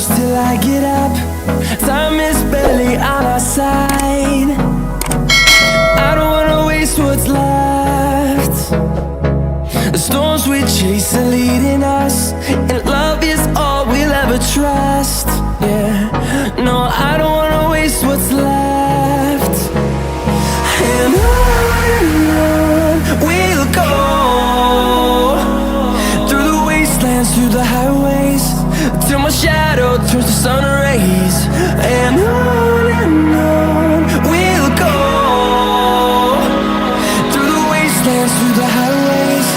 close till I get up. Time is barely on our side. I don't wanna waste what's left. The storms we chase are leading us, and love is all we'll ever trust. Yeah, no, I don't wanna waste what's left. And on we'll go, through the wastelands, through the highways, till my shadow turns to sun rays. And on we'll go, through the wastelands, through the highways,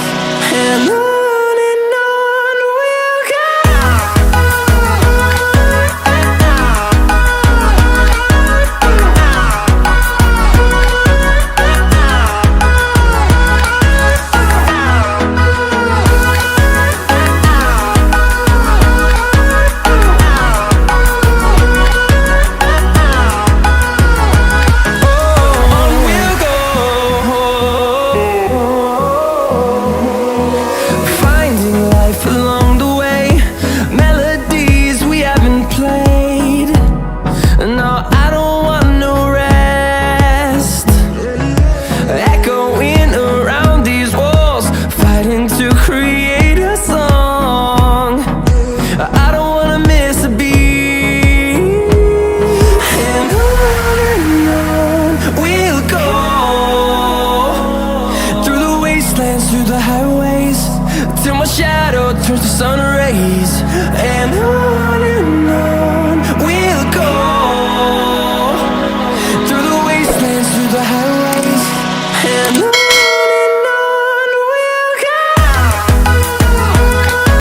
and on we'll go. Along the way, melodies we haven't played. No, I don't want no rest. Echoing around these walls, fighting to create a song. I don't wanna miss a beat. And on we'll go, through the wastelands, through the highways, till my shadow turns to sun